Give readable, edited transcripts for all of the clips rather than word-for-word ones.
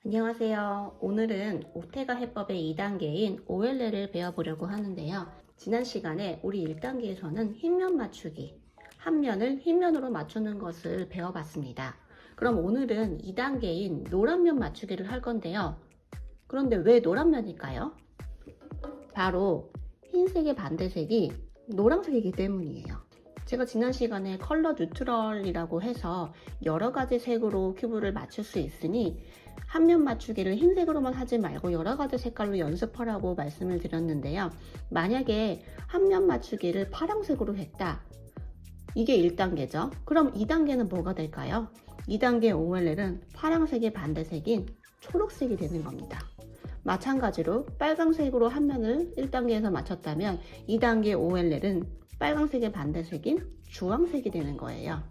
안녕하세요. 오늘은 오테가 해법의 2단계인 OLL을 배워보려고 하는데요. 지난 시간에 우리 1단계에서는 흰면 맞추기, 한 면을 흰면으로 맞추는 것을 배워봤습니다. 그럼 오늘은 2단계인 노란면 맞추기를 할 건데요. 그런데 왜 노란면일까요? 바로 흰색의 반대색이 노란색이기 때문이에요. 제가 지난 시간에 컬러 뉴트럴이라고 해서 여러 가지 색으로 큐브를 맞출 수 있으니 한 면 맞추기를 흰색으로만 하지 말고 여러 가지 색깔로 연습하라고 말씀을 드렸는데요. 만약에 한 면 맞추기를 파란색으로 했다. 이게 1단계죠. 그럼 2단계는 뭐가 될까요? 2단계 OLL은 파란색의 반대색인 초록색이 되는 겁니다. 마찬가지로 빨강색으로 한 면을 1단계에서 맞췄다면 2단계 OLL은 빨강색의 반대색인 주황색이 되는 거예요.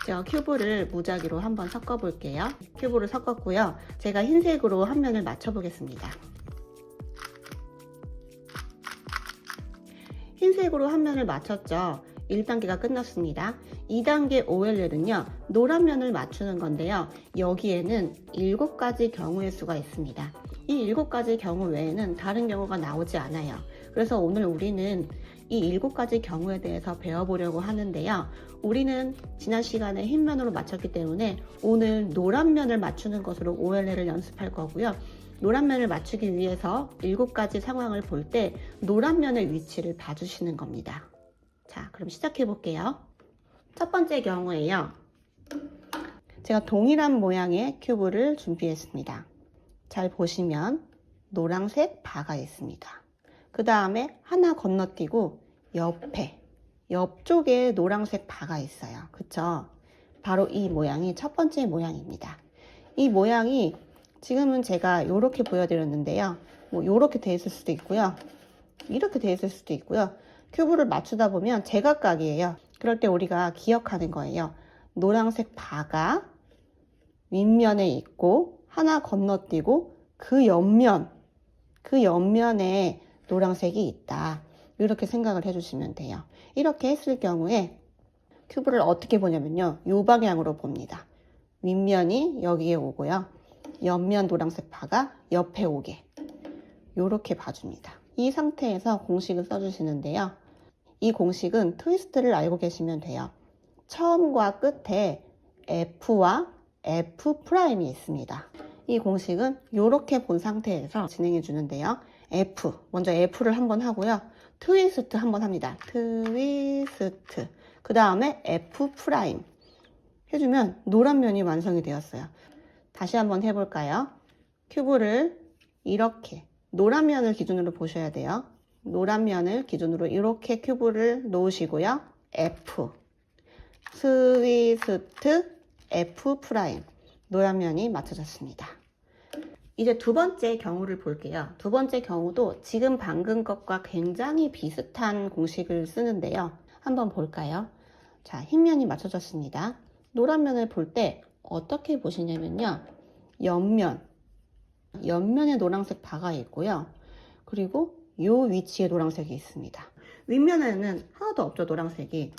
제가 큐브를 무작위로 한번 섞어 볼게요. 큐브를 섞었고요. 제가 흰색으로 한 면을 맞춰 보겠습니다. 흰색으로 한 면을 맞췄죠. 1단계가 끝났습니다. 2단계 OLL은요, 노란 면을 맞추는 건데요. 여기에는 7가지 경우의 수가 있습니다. 이 7가지 경우 외에는 다른 경우가 나오지 않아요. 그래서 오늘 우리는 이 7가지 경우에 대해서 배워보려고 하는데요. 우리는 지난 시간에 흰 면으로 맞췄기 때문에 오늘 노란 면을 맞추는 것으로 OLL을 연습할 거고요. 노란 면을 맞추기 위해서 7가지 상황을 볼 때 노란 면의 위치를 봐주시는 겁니다. 자, 그럼 시작해 볼게요. 첫 번째 경우에요. 제가 동일한 모양의 큐브를 준비했습니다. 잘 보시면 노란색 바가 있습니다. 그 다음에 하나 건너뛰고 옆쪽에 노란색 바가 있어요. 그쵸? 바로 이 모양이 첫 번째 모양입니다. 이 모양이 지금은 제가 이렇게 보여드렸는데요. 뭐 이렇게 돼 있을 수도 있고요. 이렇게 돼 있을 수도 있고요. 큐브를 맞추다 보면 제각각이에요. 그럴 때 우리가 기억하는 거예요. 노란색 바가 윗면에 있고 하나 건너뛰고 그 옆면에 노란색이 있다. 이렇게 생각을 해주시면 돼요. 이렇게 했을 경우에 큐브를 어떻게 보냐면요. 이 방향으로 봅니다. 윗면이 여기에 오고요. 옆면 노란색 바가 옆에 오게. 이렇게 봐줍니다. 이 상태에서 공식을 써주시는데요. 이 공식은 트위스트를 알고 계시면 돼요. 처음과 끝에 F와 F'이 있습니다. 이 공식은 이렇게 본 상태에서 진행해 주는데요. 먼저 F를 한번 하고요. 트위스트 한번 합니다. 트위스트. 그 다음에 F' 해주면 노란 면이 완성이 되었어요. 다시 한번 해볼까요? 큐브를 이렇게 노란 면을 기준으로 보셔야 돼요. 노란 면을 기준으로 이렇게 큐브를 놓으시고요. F, 트위스트, F'. 노란 면이 맞춰졌습니다. 이제 두 번째 경우를 볼게요. 두 번째 경우도 지금 방금 것과 굉장히 비슷한 공식을 쓰는데요. 한번 볼까요? 자, 흰 면이 맞춰졌습니다. 노란 면을 볼 때 어떻게 보시냐면요. 옆면에 노란색 바가 있고요. 그리고 이 위치에 노란색이 있습니다. 윗면에는 하나도 없죠. 노란색이.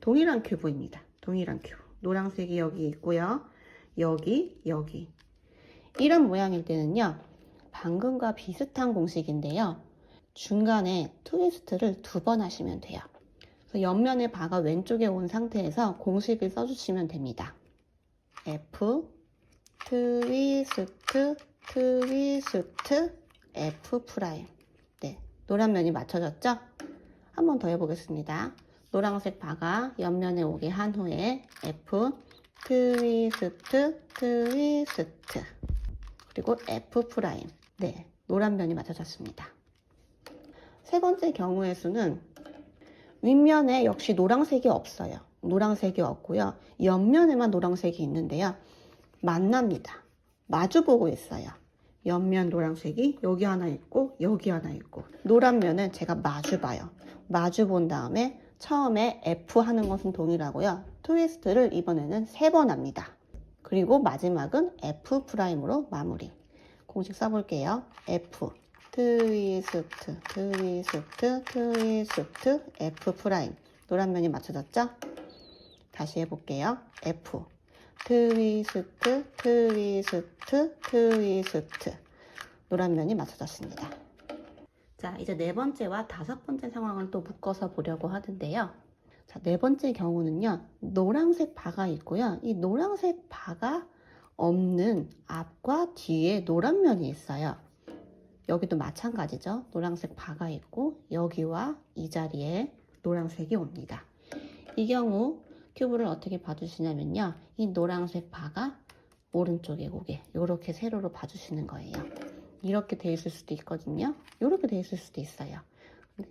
동일한 큐브입니다. 동일한 큐브. 노란색이 여기 있고요. 여기. 이런 모양일 때는요. 방금과 비슷한 공식인데요. 중간에 트위스트를 2번 하시면 돼요. 그래서 옆면의 바가 왼쪽에 온 상태에서 공식을 써주시면 됩니다. F, 트위스트, F'. 네, 노란 면이 맞춰졌죠? 한 번 더 해보겠습니다. 노란색 바가 옆면에 오게 한 후에 F, 트위스트, 그리고 F'. 네, 노란 면이 맞춰졌습니다. 세 번째 경우의 수는 윗면에 역시 노란색이 없어요. 노란색이 없고요. 옆면에만 노란색이 있는데요. 만납니다. 마주보고 있어요. 옆면 노란색이 여기 하나 있고 여기 하나 있고 노란 면은 제가 마주봐요. 마주본 다음에 처음에 F 하는 것은 동일하고요. 트위스트를 이번에는 3번 합니다. 그리고 마지막은 F'으로 마무리. 공식 써볼게요. F, 트위스트, F'. 노란 면이 맞춰졌죠? 다시 해볼게요. F, 트위스트, 트위스트, 트위스트. 노란 면이 맞춰졌습니다. 자, 이제 네 번째와 다섯 번째 상황을 또 묶어서 보려고 하는데요. 자, 네 번째 경우는요, 노란색 바가 있고요. 이 노란색 바가 없는 앞과 뒤에 노란 면이 있어요. 여기도 마찬가지죠. 노란색 바가 있고 여기와 이 자리에 노란색이 옵니다. 이 경우 큐브를 어떻게 봐주시냐면요. 이 노란색 바가 오른쪽에 오게 이렇게 세로로 봐주시는 거예요. 이렇게 돼 있을 수도 있거든요. 이렇게 돼 있을 수도 있어요.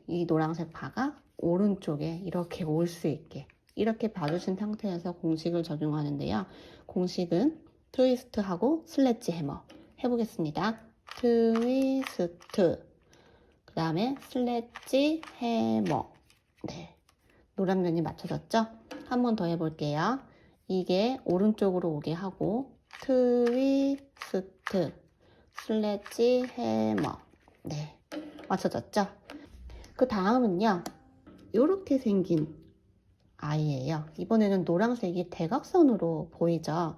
이 노란색 바가 오른쪽에 이렇게 올 수 있게 이렇게 봐주신 상태에서 공식을 적용하는데요. 공식은 트위스트하고 슬래지 해머 해보겠습니다. 트위스트, 그 다음에 슬래지 해머. 네, 노란 면이 맞춰졌죠? 한 번 더 해볼게요. 이게 오른쪽으로 오게 하고 트위스트, 슬래지 해머. 네, 맞춰졌죠? 그 다음은요, 이렇게 생긴 아이예요. 이번에는 노란색이 대각선으로 보이죠?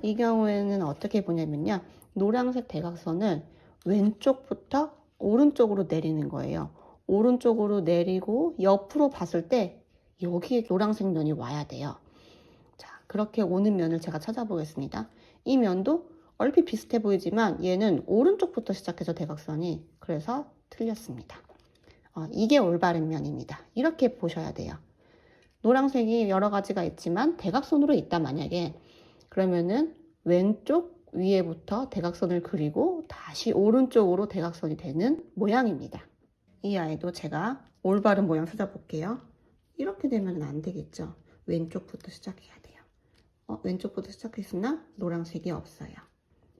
이 경우에는 어떻게 보냐면요, 노란색 대각선을 왼쪽부터 오른쪽으로 내리는 거예요. 오른쪽으로 내리고 옆으로 봤을 때 여기에 노란색 면이 와야 돼요. 자, 그렇게 오는 면을 제가 찾아보겠습니다. 이 면도 얼핏 비슷해 보이지만 얘는 오른쪽부터 시작해서 대각선이, 그래서 틀렸습니다. 이게 올바른 면입니다. 이렇게 보셔야 돼요. 노란색이 여러 가지가 있지만 대각선으로 있다 만약에, 그러면은 왼쪽 위에부터 대각선을 그리고 다시 오른쪽으로 대각선이 되는 모양입니다. 이 아이도 제가 올바른 모양 찾아볼게요. 이렇게 되면 안 되겠죠. 왼쪽부터 시작해야 돼요. 왼쪽부터 시작했으나 노란색이 없어요.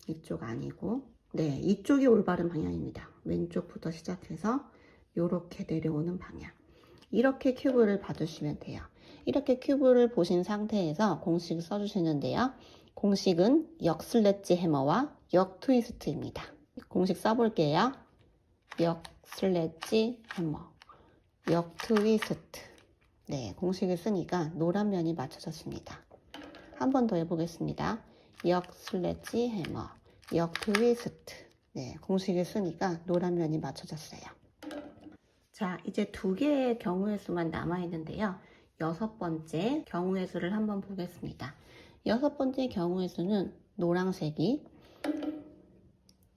이쪽 아니고, 네, 이쪽이 올바른 방향입니다. 왼쪽부터 시작해서 이렇게 내려오는 방향. 이렇게 큐브를 봐주시면 돼요. 이렇게 큐브를 보신 상태에서 공식을 써주시는데요. 공식은 역 슬래지 해머와 역 트위스트입니다. 공식 써볼게요. 역 슬래지 해머, 역 트위스트. 네, 공식을 쓰니까 노란 면이 맞춰졌습니다. 한 번 더 해보겠습니다. 역 슬래지 해머, 역 트위스트. 네, 공식을 쓰니까 노란 면이 맞춰졌어요. 자, 이제 두 개의 경우의 수만 남아있는데요. 여섯 번째 경우의 수를 한번 보겠습니다. 여섯 번째 경우의 수는 노란색이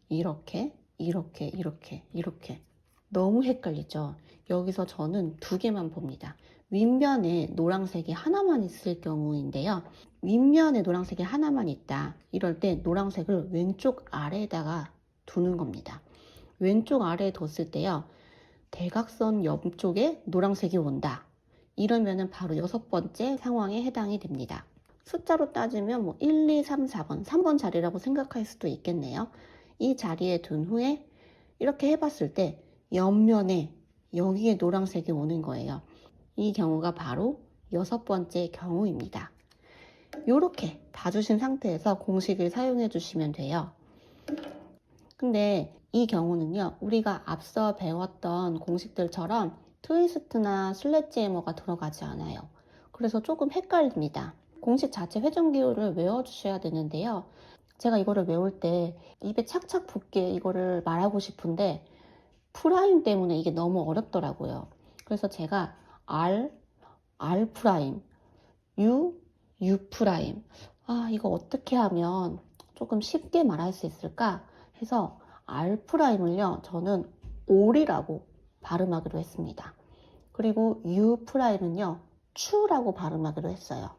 이렇게 너무 헷갈리죠. 여기서 저는 두 개만 봅니다. 윗면에 노란색이 하나만 있을 경우인데요. 윗면에 노란색이 하나만 있다. 이럴 때 노란색을 왼쪽 아래에다가 두는 겁니다. 왼쪽 아래에 뒀을 때요, 대각선 옆쪽에 노란색이 온다. 이러면은 바로 여섯 번째 상황에 해당이 됩니다. 숫자로 따지면 뭐 1, 2, 3, 4번, 3번 자리라고 생각할 수도 있겠네요. 이 자리에 둔 후에 이렇게 해봤을 때 옆면에 여기에 노란색이 오는 거예요. 이 경우가 바로 여섯 번째 경우입니다. 이렇게 봐주신 상태에서 공식을 사용해 주시면 돼요. 근데 이 경우는요, 우리가 앞서 배웠던 공식들처럼 트위스트나 슬래지 해머가 들어가지 않아요. 그래서 조금 헷갈립니다. 공식 자체 회전 기호를 외워주셔야 되는데요. 제가 이거를 외울 때 입에 착착 붙게 이거를 말하고 싶은데 프라임 때문에 이게 너무 어렵더라고요. 그래서 제가 R 프라임, U 프라임. 이거 어떻게 하면 조금 쉽게 말할 수 있을까 해서 R 프라임을요, 저는 올이라고 발음하기로 했습니다. 그리고 U 프라임은요, 추라고 발음하기로 했어요.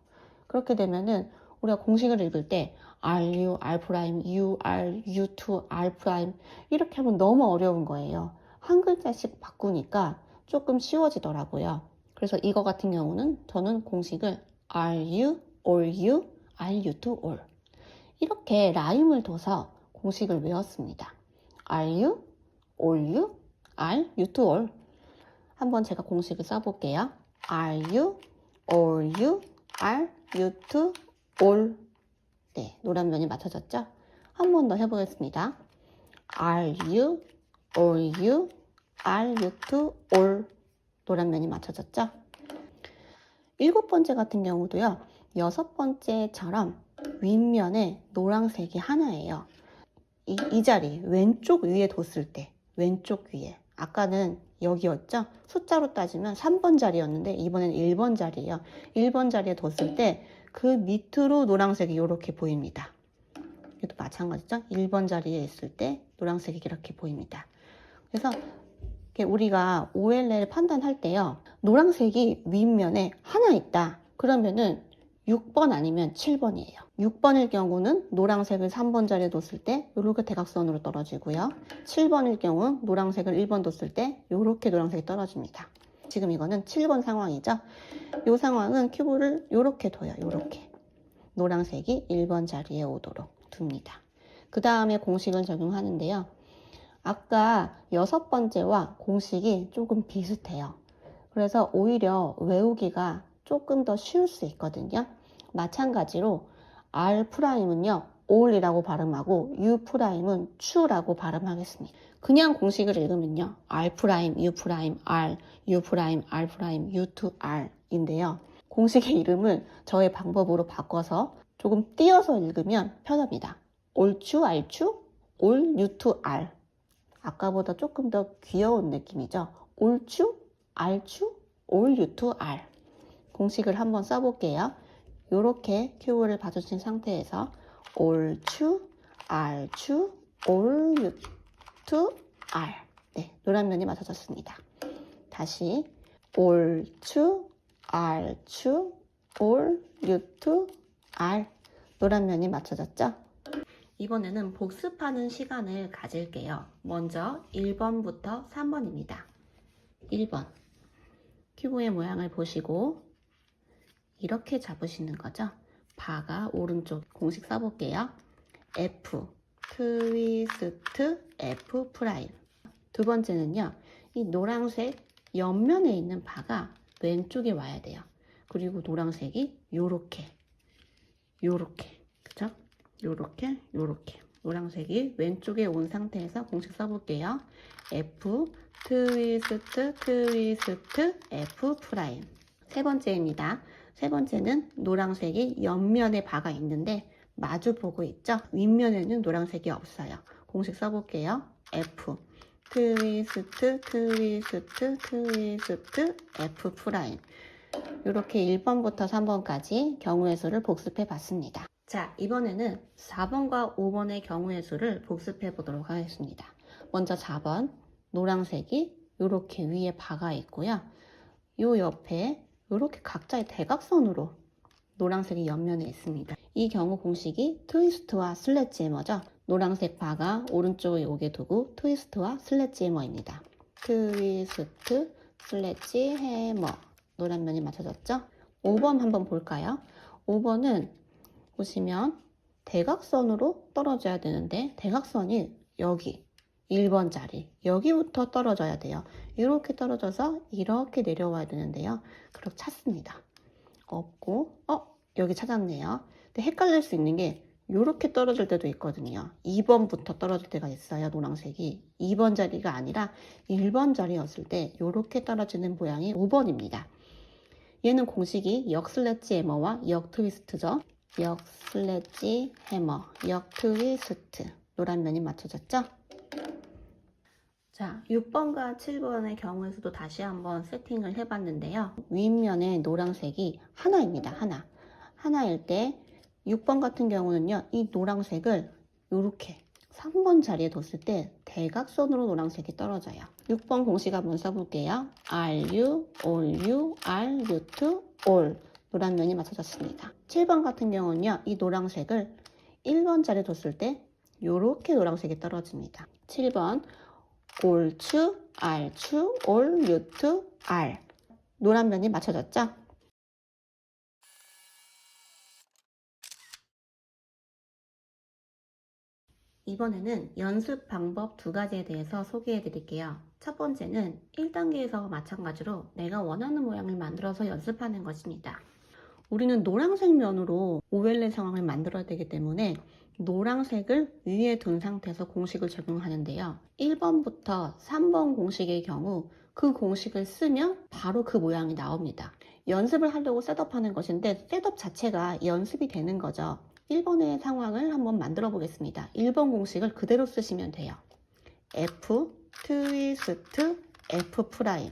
그렇게 되면은 우리가 공식을 읽을 때 RU, R 프라임, UR, U2, R 프라임 이렇게 하면 너무 어려운 거예요. 한 글자씩 바꾸니까 조금 쉬워지더라고요. 그래서 이거 같은 경우는 저는 공식을 RU, or U, RU2, or 이렇게 라임을 둬서 공식을 외웠습니다. RU, or U, RU2, or 한번 제가 공식을 써볼게요. RU, or U, RU2, or 네, 노란 면이 맞춰졌죠? 한 번 더 해보겠습니다. RU, or U, RU2, or 노란 면이 맞춰졌죠? 일곱 번째 같은 경우도요, 여섯 번째처럼 윗면에 노란색이 하나예요. 이 자리 왼쪽 위에 뒀을 때, 왼쪽 위에, 아까는 여기였죠? 숫자로 따지면 3번 자리였는데 이번엔 1번 자리예요. 1번 자리에 뒀을 때 그 밑으로 노란색이 이렇게 보입니다. 이것도 마찬가지죠? 1번 자리에 있을 때 노란색이 이렇게 보입니다. 그래서 우리가 OLL 판단할 때요, 노란색이 윗면에 하나 있다 그러면은 6번 아니면 7번이에요. 6번일 경우는 노란색을 3번 자리에 뒀을 때 이렇게 대각선으로 떨어지고요. 7번일 경우 노란색을 1번 뒀을 때 이렇게 노란색이 떨어집니다. 지금 이거는 7번 상황이죠. 이 상황은 큐브를 이렇게 둬요. 이렇게 노란색이 1번 자리에 오도록 둡니다. 그 다음에 공식을 적용하는데요. 아까 6번째와 공식이 조금 비슷해요. 그래서 오히려 외우기가 조금 더 쉬울 수 있거든요. 마찬가지로 R'은요 all이라고 발음하고 U'은 추라고 발음하겠습니다. 그냥 공식을 읽으면요 R', U', R, U', R', U to R 인데요. 공식의 이름을 저의 방법으로 바꿔서 조금 띄어서 읽으면 편합니다. all추, R추, all, U to R. 아까보다 조금 더 귀여운 느낌이죠. all추, R추, all, U to R. 공식을 한번 써볼게요. 이렇게 큐브를 봐주신 상태에서 all추, R추, all, U to R. 네, 노란 면이 맞춰졌습니다. 다시 all추, R추, all, U to R. 노란 면이 맞춰졌죠? 이번에는 복습하는 시간을 가질게요. 먼저 1번부터 3번입니다. 1번 큐브의 모양을 보시고 이렇게 잡으시는 거죠. 바가 오른쪽 공식 써볼게요. F 트위스트 F 프라임. 두 번째는요. 이 노란색 옆면에 있는 바가 왼쪽에 와야 돼요. 그리고 노란색이 요렇게 그죠? 요렇게 노란색이 왼쪽에 온 상태에서 공식 써볼게요. F 트위스트 F 프라임. 세 번째입니다. 세 번째는 노란색이 옆면에 바가 있는데 마주 보고 있죠? 윗면에는 노란색이 없어요. 공식 써볼게요. F 트위스트 F 프라임. 이렇게 1번부터 3번까지 경우의 수를 복습해 봤습니다. 자, 이번에는 4번과 5번의 경우의 수를 복습해 보도록 하겠습니다. 먼저 4번 노란색이 이렇게 위에 바가 있고요. 이 옆에 이렇게 각자의 대각선으로 노란색이 옆면에 있습니다. 이 경우 공식이 트위스트와 슬래지 해머죠. 노란색 바가 오른쪽에 오게 두고 트위스트와 슬래지 해머입니다. 트위스트 슬래지 해머. 노란 면이 맞춰졌죠? 5번 한번 볼까요? 5번은 보시면 대각선으로 떨어져야 되는데 대각선이 여기 1번 자리 여기부터 떨어져야 돼요. 이렇게 떨어져서 이렇게 내려와야 되는데요. 그렇게 찾습니다. 없고 여기 찾았네요. 근데 헷갈릴 수 있는 게 이렇게 떨어질 때도 있거든요. 2번부터 떨어질 때가 있어요. 노란색이 2번 자리가 아니라 1번 자리였을 때 이렇게 떨어지는 모양이 5번입니다. 얘는 공식이 역 슬래지 해머와 역 트위스트죠. 역 슬래지 해머, 역 트위스트. 노란 면이 맞춰졌죠? 자, 6번과 7번의 경우의 수도 다시 한번 세팅을 해봤는데요. 윗면에 노란색이 하나입니다. 하나일 때 6번 같은 경우는요. 이 노란색을 이렇게 3번 자리에 뒀을 때 대각선으로 노란색이 떨어져요. 6번 공식 한번 써볼게요. RU, OU, RU to all. 노란 면이 맞춰졌습니다. 7번 같은 경우는요. 이 노란색을 1번 자리에 뒀을 때 이렇게 노란색이 떨어집니다. 7번 all추, R추, all, U to R. 노란 면이 맞춰졌죠? 이번에는 연습 방법 두 가지에 대해서 소개해 드릴게요. 첫 번째는 1단계에서 마찬가지로 내가 원하는 모양을 만들어서 연습하는 것입니다. 우리는 노란색 면으로 OLL 상황을 만들어야 되기 때문에 노란색을 위에 둔 상태에서 공식을 적용하는데요. 1번부터 3번 공식의 경우 그 공식을 쓰면 바로 그 모양이 나옵니다. 연습을 하려고 셋업하는 것인데 셋업 자체가 연습이 되는 거죠. 1번의 상황을 한번 만들어 보겠습니다. 1번 공식을 그대로 쓰시면 돼요. F 트위스트 F 프라임.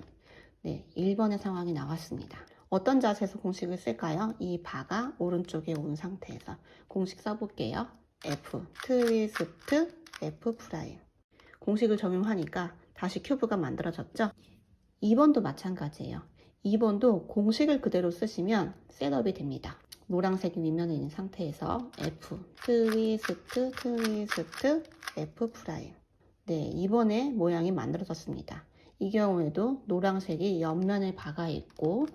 네, 1번의 상황이 나왔습니다. 어떤 자세에서 공식을 쓸까요? 이 바가 오른쪽에 온 상태에서 공식 써볼게요. F 트위스트 F 프라임. 공식을 적용하니까 다시 큐브가 만들어졌죠? 2번도 마찬가지예요. 2번도 공식을 그대로 쓰시면 셋업이 됩니다. 노란색이 윗면에 있는 상태에서 F 트위스트 F 프라임. 네, 2번의 모양이 만들어졌습니다. 이 경우에도 노란색이 옆면에 바가 있고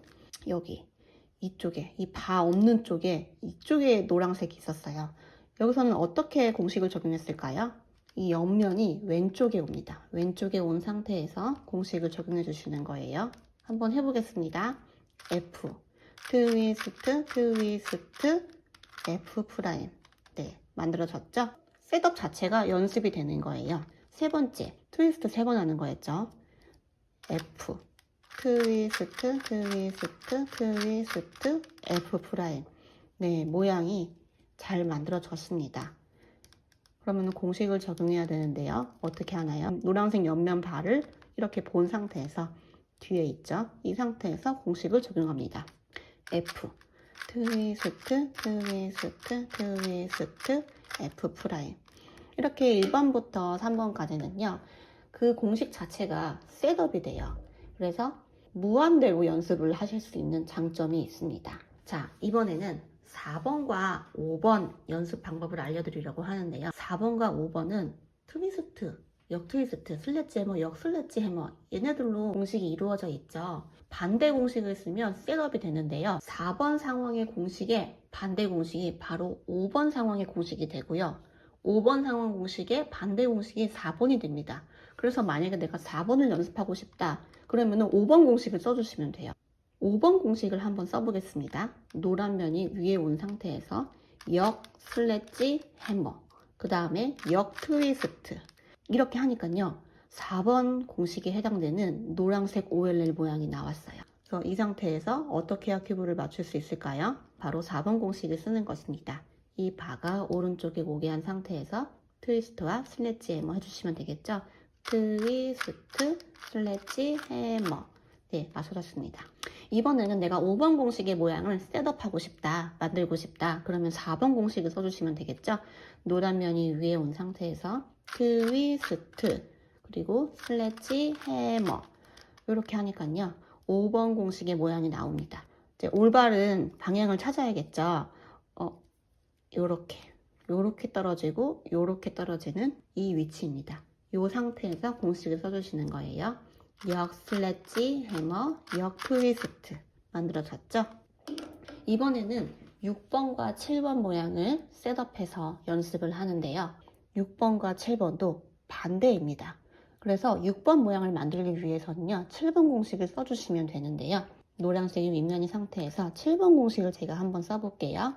여기 이쪽에 이 바 없는 쪽에 이쪽에 노란색이 있었어요. 여기서는 어떻게 공식을 적용했을까요? 이 옆면이 왼쪽에 옵니다. 왼쪽에 온 상태에서 공식을 적용해 주시는 거예요. 한번 해보겠습니다. F 트위스트 F 프라임. 네, 만들어졌죠? 셋업 자체가 연습이 되는 거예요. 세 번째, 트위스트 3번 하는 거였죠. F 트위스트 F 프라임. 네, 모양이 잘 만들어졌습니다. 그러면 공식을 적용해야 되는데요. 어떻게 하나요? 노란색 옆면 바를 이렇게 본 상태에서 뒤에 있죠. 이 상태에서 공식을 적용합니다. F 트위스트 F 프라임. 이렇게 1번부터 3번까지는요. 그 공식 자체가 셋업이 돼요. 그래서 무한대로 연습을 하실 수 있는 장점이 있습니다. 자, 이번에는 4번과 5번 연습 방법을 알려드리려고 하는데요. 4번과 5번은 트위스트, 역트위스트, 슬래지 해머, 역슬래지 해머 얘네들로 공식이 이루어져 있죠. 반대 공식을 쓰면 셋업이 되는데요. 4번 상황의 공식의 반대 공식이 바로 5번 상황의 공식이 되고요. 5번 상황 공식의 반대 공식이 4번이 됩니다. 그래서 만약에 내가 4번을 연습하고 싶다 그러면 5번 공식을 써주시면 돼요. 5번 공식을 한번 써보겠습니다. 노란 면이 위에 온 상태에서 역 슬래지 해머, 그 다음에 역 트위스트 이렇게 하니까요. 4번 공식에 해당되는 노란색 OLL 모양이 나왔어요. 그래서 이 상태에서 어떻게 해야 큐브를 맞출 수 있을까요? 바로 4번 공식을 쓰는 것입니다. 이 바가 오른쪽에 오게 한 상태에서 트위스트와 슬래지 해머 해주시면 되겠죠? 트위스트 슬래지 해머. 네, 맞춰졌습니다. 이번에는 내가 5번 공식의 모양을 셋업하고 싶다, 만들고 싶다. 그러면 4번 공식을 써주시면 되겠죠? 노란 면이 위에 온 상태에서 트위스트 그리고 슬래지 해머 이렇게 하니까요. 5번 공식의 모양이 나옵니다. 이제 올바른 방향을 찾아야겠죠? 요렇게 떨어지고 요렇게 떨어지는 이 위치입니다. 이 상태에서 공식을 써주시는 거예요. 역 슬래지 해머, 역 트위스트 만들어졌죠? 이번에는 6번과 7번 모양을 셋업해서 연습을 하는데요. 6번과 7번도 반대입니다. 그래서 6번 모양을 만들기 위해서는요. 7번 공식을 써주시면 되는데요. 노란색이 윗면이 상태에서 7번 공식을 제가 한번 써볼게요.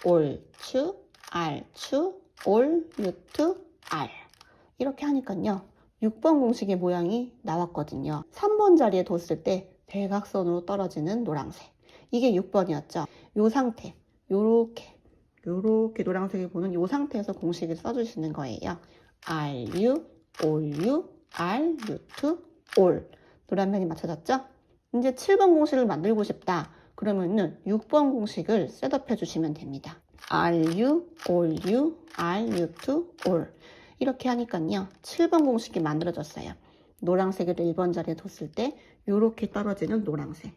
올, 추, 알, 추, 올, 유투, 알 이렇게 하니까요. 6번 공식의 모양이 나왔거든요. 3번 자리에 뒀을 때 대각선으로 떨어지는 노란색. 이게 6번이었죠. 이 상태, 요렇게 노란색을 보는 이 상태에서 공식을 써주시는 거예요. RU, OU, RU2, OL. 노란 면이 맞춰졌죠? 이제 7번 공식을 만들고 싶다. 그러면은 6번 공식을 셋업해 주시면 됩니다. RU, OU, RU2, OL. 이렇게 하니까요. 7번 공식이 만들어졌어요. 노란색을 1번 자리에 뒀을 때 이렇게 떨어지는 노란색.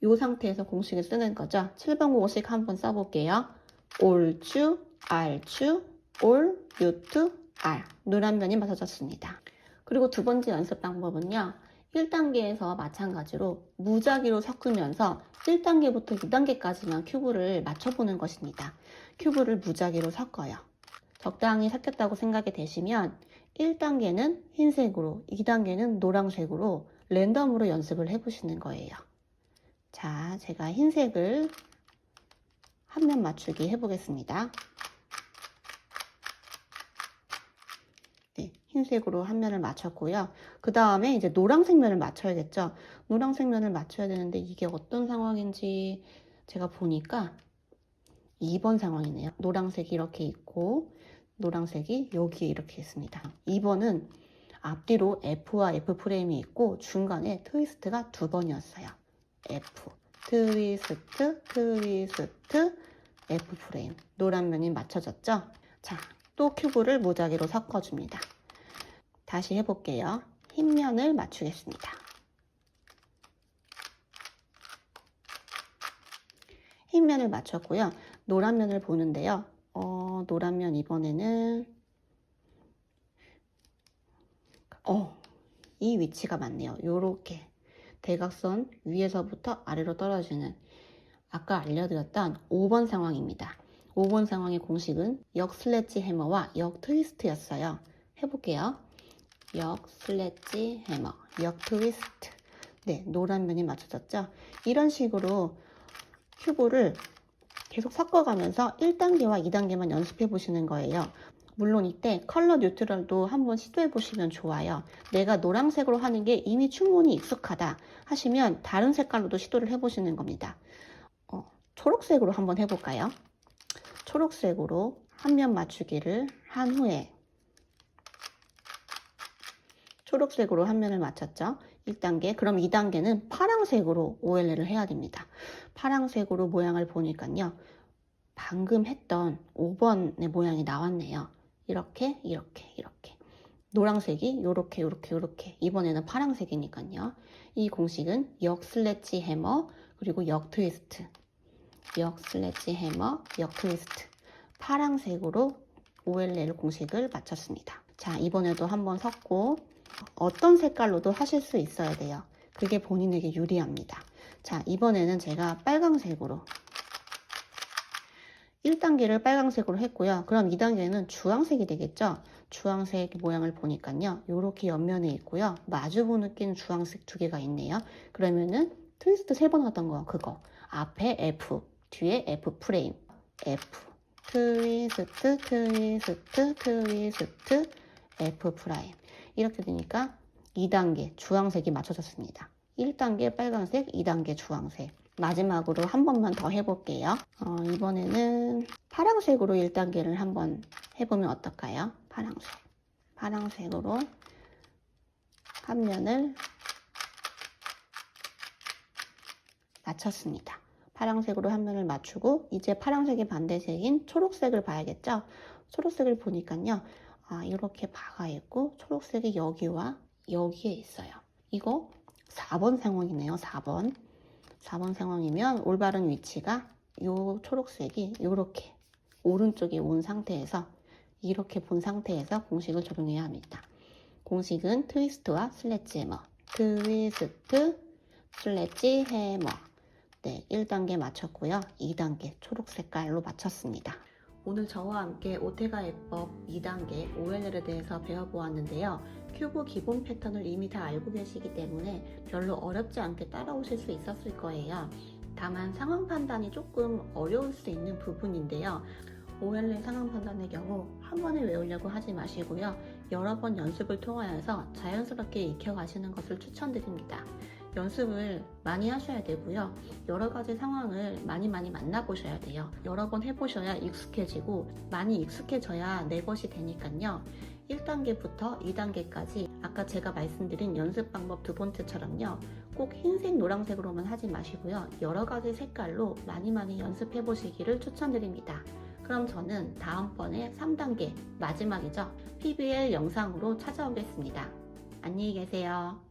이 상태에서 공식을 쓰는 거죠. 7번 공식 한번 써볼게요. 올추, 알추, 올, 유투, 알. 노란 면이 맞춰졌습니다. 그리고 두 번째 연습 방법은요. 1단계에서 마찬가지로 무작위로 섞으면서 1단계부터 2단계까지만 큐브를 맞춰보는 것입니다. 큐브를 무작위로 섞어요. 적당히 섞였다고 생각이 되시면 1단계는 흰색으로, 2단계는 노란색으로 랜덤으로 연습을 해보시는 거예요. 자, 제가 흰색을 한 면 맞추기 해보겠습니다. 네, 흰색으로 한 면을 맞췄고요. 그 다음에 이제 노란색 면을 맞춰야겠죠. 노란색 면을 맞춰야 되는데 이게 어떤 상황인지 제가 보니까 2번 상황이네요. 노란색이 이렇게 있고 노란색이 여기에 이렇게 있습니다. 2번은 앞뒤로 F와 F 프레임이 있고 중간에 트위스트가 2번이었어요. F, 트위스트, 트위스트, F 프레임. 노란 면이 맞춰졌죠? 자, 또 큐브를 무작위로 섞어줍니다. 다시 해볼게요. 흰 면을 맞추겠습니다. 흰 면을 맞췄고요. 노란 면을 보는데요. 노란 면 이번에는 이 위치가 맞네요. 요렇게 대각선 위에서부터 아래로 떨어지는 아까 알려드렸던 5번 상황입니다. 5번 상황의 공식은 역 슬래지 해머와 역 트위스트였어요. 해볼게요. 역 슬래지 해머, 역 트위스트. 네, 노란 면이 맞춰졌죠? 이런 식으로 큐브를 계속 섞어가면서 1단계와 2단계만 연습해 보시는 거예요. 물론 이때 컬러 뉴트럴도 한번 시도해 보시면 좋아요. 내가 노란색으로 하는 게 이미 충분히 익숙하다 하시면 다른 색깔로도 시도를 해 보시는 겁니다. 초록색으로 한번 해볼까요? 초록색으로 한 면 맞추기를 한 후에 초록색으로 한 면을 맞췄죠. 1단계. 그럼 2단계는 파란색으로 OLL을 해야 됩니다. 파란색으로 모양을 보니까요. 방금 했던 5번의 모양이 나왔네요. 이렇게, 이렇게, 이렇게. 노란색이 요렇게, 요렇게, 요렇게. 이번에는 파란색이니까요. 이 공식은 역 슬래지 해머, 그리고 역 트위스트. 역 슬래지 해머, 역 트위스트. 파란색으로 OLL 공식을 맞췄습니다. 자, 이번에도 한번 섞고 어떤 색깔로도 하실 수 있어야 돼요. 그게 본인에게 유리합니다. 자, 이번에는 제가 빨강색으로 1단계를 빨강색으로 했고요. 그럼 2단계는 주황색이 되겠죠? 주황색 모양을 보니까요. 이렇게 옆면에 있고요. 마주보 느끼는 주황색 2개가 있네요. 그러면은 트위스트 3번 하던 거 그거. 앞에 F, 뒤에 F 프레임. F, 트위스트, 트위스트, 트위스트, F 프라임. 이렇게 되니까 2단계 주황색이 맞춰졌습니다. 1단계 빨간색, 2단계 주황색. 마지막으로 한 번만 더 해볼게요. 이번에는 파란색으로 1단계를 한번 해보면 어떨까요? 파란색. 파란색으로 한 면을 맞췄습니다. 파란색으로 한 면을 맞추고 이제 파란색의 반대색인 초록색을 봐야겠죠? 초록색을 보니까요. 이렇게 박아 있고 초록색이 여기와 여기에 있어요. 이거 4번 상황이네요. 4번 상황이면 올바른 위치가 이 초록색이 이렇게 오른쪽에 온 상태에서 이렇게 본 상태에서 공식을 적용해야 합니다. 공식은 트위스트와 슬래지 해머. 트위스트, 슬래지 해머. 네, 1단계 맞췄고요. 2단계 초록 색깔로 맞췄습니다. 오늘 저와 함께 오테가 해법 2단계 OLL에 대해서 배워보았는데요. 큐브 기본 패턴을 이미 다 알고 계시기 때문에 별로 어렵지 않게 따라오실 수 있었을 거예요. 다만 상황 판단이 조금 어려울 수 있는 부분인데요. OLL 상황 판단의 경우 한 번에 외우려고 하지 마시고요. 여러 번 연습을 통하여서 자연스럽게 익혀가시는 것을 추천드립니다. 연습을 많이 하셔야 되고요. 여러 가지 상황을 많이 만나보셔야 돼요. 여러 번 해보셔야 익숙해지고 많이 익숙해져야 내 것이 되니까요. 1단계부터 2단계까지 아까 제가 말씀드린 연습 방법 2번째처럼요. 꼭 흰색, 노란색으로만 하지 마시고요. 여러 가지 색깔로 많이 연습해 보시기를 추천드립니다. 그럼 저는 다음번에 3단계 마지막이죠. PBL 영상으로 찾아오겠습니다. 안녕히 계세요.